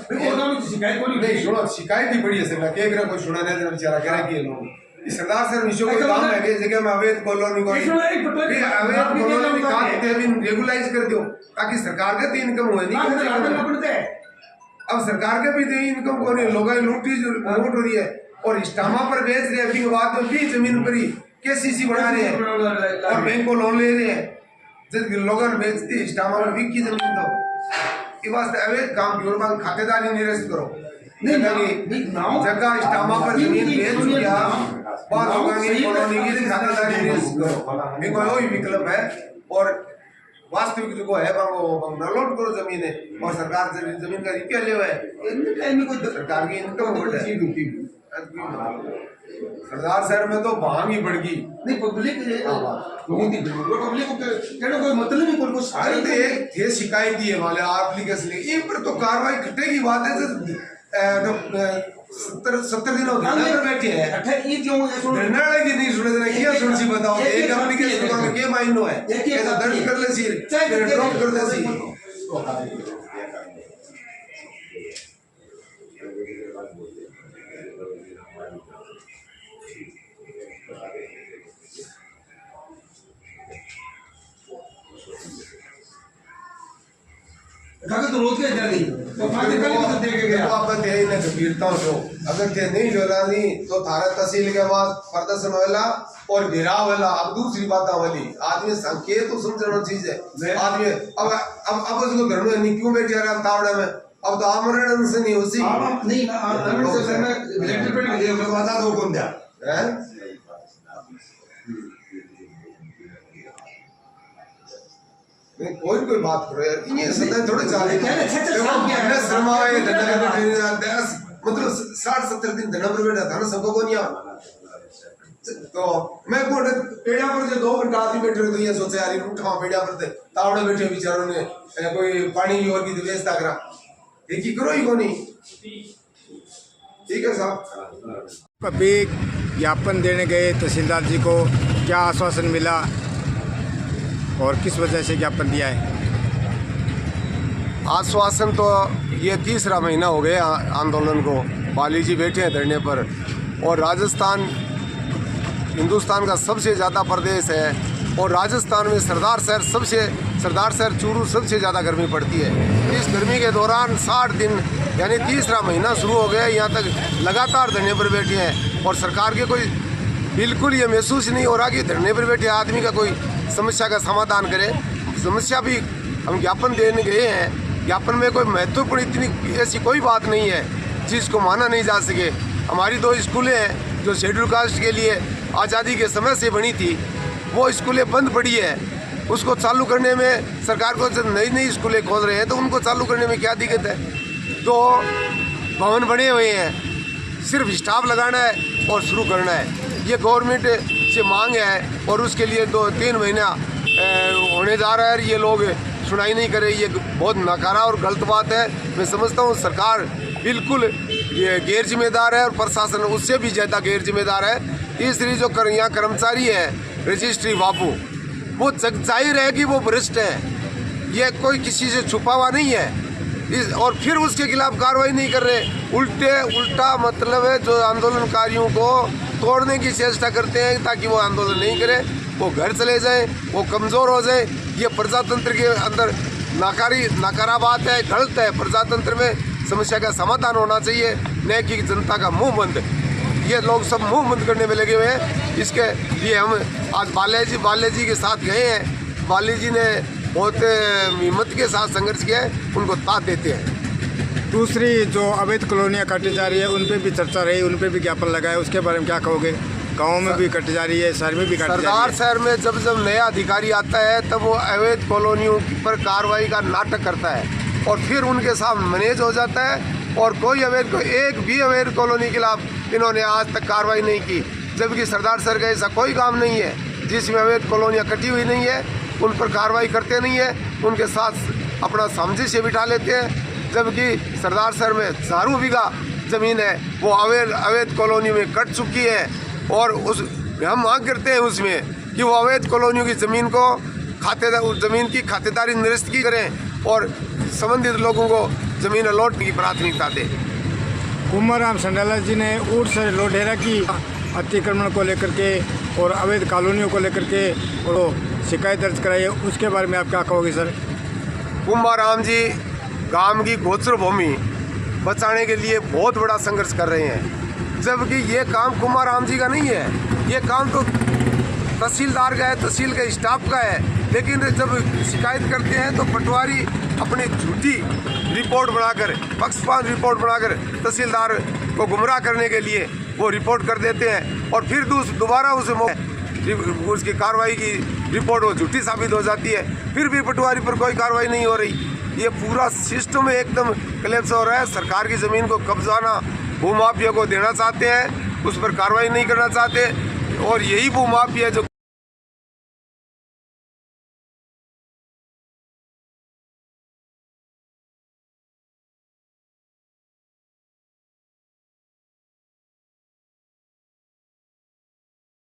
नहीं सुनो शिकायत ही बड़ी है सर के कोई सुना नहीं बेचारा कह रहा कि लोग सरदार सर विषय कोई काम है कि जगह में अवैध कॉलोनी को अवैध कॉलोनी का रेगुलाइज कर दो ताकि सरकार के तो इनकम हुए नहीं। अब सरकार के भी तो इनकम को नहीं लोग लूट हो रही है और इस्टामा पर बेच रहे हैं। फिर बाद में भी जमीन पर ही केसीसी बना रहे हैं और बैंक को लोन ले रहे हैं। जब लोगों ने बेचती इस्टामा पर बिक की जमीन तो ये वास्ते अवैध काम की और खातेदारी निरस्त करो जगह इस्टामा पर जमीन बेच दिया बात कॉलोनी की खातेदारी निरस्त करो। एक वही विकल्प है और वास्तविक जो है वो नलोट करो जमीन है और सरकार से जमीन का रिप्या ले है सरकार की इनकम होल्ड है। सरदार शहर में तो भांग ही बढ़ गई नहीं पब्लिक कोई मतलब ही कोई सारे तो एक ये शिकायत ही है वाले एप्लीकेशन इन पर तो कार्रवाई घटेगी। बात है 70 दिन हो गए बैठे हैं निर्णय की नहीं सुने देना क्या सुन सी बताओ एक एप्लीकेशन में के मायनो है ये तो दर्ज कर ले सी ड्रॉप कर दे सी तो रोज के जानी तो फायदे कल भी तो देके गया आप दे ने गंभीरता हो अगर ते नहीं जोलानी तो थारा तहसील के बाद प्रदर्शन होला और गिराव होला। अब दूसरी बात वाली आदमी संकेत तो समझना चीज है आदमी अब उसको घर में नहीं क्यों बैठे रहा तावड़े में अब तो आमरण से नहीं होसी नहीं आमरण से मैं इलेक्ट्रिक पेट के लिए बता दो कौन दिया है कोई बात करो यार ये सदा थोड़े चाले हमने शर्माए मतलब 60-70 दिन धना पर बैठा था ना सबको को नहीं तो मैं को पेड़ा पर जो 2 घंटा आदमी बैठे तो ये सोचे यार उठा पेड़ा पर तावड़े बैठे बेचारों ने कोई पानी की और की व्यवस्था करा एक ही करो ही को नहीं। ठीक है साहब अभी ज्ञापन देने गए तहसीलदार जी को क्या आश्वासन मिला और किस वजह से ज्ञापन दिया है? आश्वासन तो ये 3रा महीना हो गया आंदोलन को वाली जी बैठे हैं धरने पर और राजस्थान हिंदुस्तान का सबसे ज़्यादा प्रदेश है और राजस्थान में सरदार शहर चूरू सबसे ज़्यादा गर्मी पड़ती है। इस गर्मी के दौरान 60 दिन यानी 3रा महीना शुरू हो गया यहाँ तक लगातार धरने पर बैठे हैं और सरकार के कोई बिल्कुल ये महसूस नहीं हो रहा कि धरने पर बैठे आदमी का कोई समस्या का समाधान करे। समस्या भी हम ज्ञापन देने गए हैं, ज्ञापन में कोई महत्वपूर्ण इतनी ऐसी कोई बात नहीं है जिसको माना नहीं जा सके। हमारी 2 स्कूलें हैं जो शेड्यूल कास्ट के लिए आज़ादी के समय से बनी थी, वो स्कूलें बंद पड़ी है। उसको चालू करने में सरकार को जब नई स्कूलें खोल रहे हैं तो उनको चालू करने में क्या दिक्कत है। तो भवन बने हुए हैं, सिर्फ स्टाफ लगाना है और शुरू करना है। ये गवर्नमेंट से मांग है और उसके लिए 2-3 महीना होने जा रहा है। ये लोग सुनाई नहीं करे, ये बहुत नकारा और गलत बात है। मैं समझता हूँ सरकार बिल्कुल ये गैर जिम्मेदार है और प्रशासन उससे भी ज़्यादा गैर जिम्मेदार है। तीसरी जो यहाँ कर्मचारी है रजिस्ट्री बाबू, वो जाहिर है कि वो भ्रष्ट है, ये कोई किसी से छुपा हुआ नहीं है। और फिर उसके खिलाफ कार्रवाई नहीं कर रहे, उल्टा मतलब है जो आंदोलनकारियों को तोड़ने की चेष्टा करते हैं ताकि वो आंदोलन नहीं करें, वो घर चले जाएं, वो कमज़ोर हो जाए। ये प्रजातंत्र के अंदर नकारा बात है, गलत है। प्रजातंत्र में समस्या का समाधान होना चाहिए, न कि जनता का मुंह बंद। ये लोग सब मुंह बंद करने में लगे हुए हैं। इसके लिए हम आज बाले जी के साथ गए हैं। बाले जी ने बहुत हिम्मत के साथ संघर्ष किया है, उनको साथ देते हैं। दूसरी जो अवैध कॉलोनियाँ काटी जा रही है उन पे भी चर्चा रही, उन पे भी ज्ञापन लगाए, उसके बारे में क्या कहोगे? गाँव में भी कटी जा रही है, शहर में भी काटी जा रही है। सरदार शहर में जब नया अधिकारी आता है तब वो अवैध कॉलोनियों पर कार्रवाई का नाटक करता है और फिर उनके साथ मैनेज हो जाता है और एक भी अवैध कॉलोनी के खिलाफ इन्होंने आज तक कार्रवाई नहीं की। जबकि सरदार शहर का ऐसा कोई काम नहीं है जिसमें अवैध कॉलोनियाँ कटी हुई नहीं है, उन पर कार्रवाई करते नहीं है, उनके साथ अपना सामंजस्य बिठा लेते हैं। जबकि सरदार शहर में 1000 बीघा ज़मीन है वो अवैध कॉलोनी में कट चुकी है और हम मांग करते हैं उसमें कि वो अवैध कॉलोनियों की ज़मीन को ज़मीन की खातेदारी निरस्त की करें और संबंधित लोगों को जमीन अलॉट की प्राथमिकता दे। कुमाराम संडाला जी ने ऊट से लोढेरा की अतिक्रमण को लेकर के और अवैध कॉलोनियों को लेकर के और शिकायत दर्ज कराई है, उसके बारे में आप क्या कहोगे सर? कुंभाराम जी गांव की गोचर भूमि बचाने के लिए बहुत बड़ा संघर्ष कर रहे हैं, जबकि ये काम कुंभाराम जी का नहीं है, ये काम तो तहसीलदार का है, तहसील के स्टाफ का है। लेकिन जब शिकायत करते हैं तो पटवारी अपनी झूठी रिपोर्ट बनाकर, पक्षपात रिपोर्ट बनाकर तहसीलदार को गुमराह करने के लिए वो रिपोर्ट कर देते हैं और फिर दोबारा उसकी कार्रवाई की रिपोर्ट वो झूठी साबित हो जाती है, फिर भी पटवारी पर कोई कार्रवाई नहीं हो रही। ये पूरा सिस्टम एकदम क्लैप्स हो रहा है। सरकार की ज़मीन को कब्जाना भूमाफिया को देना चाहते हैं, उस पर कार्रवाई नहीं करना चाहते और यही भूमाफिया जो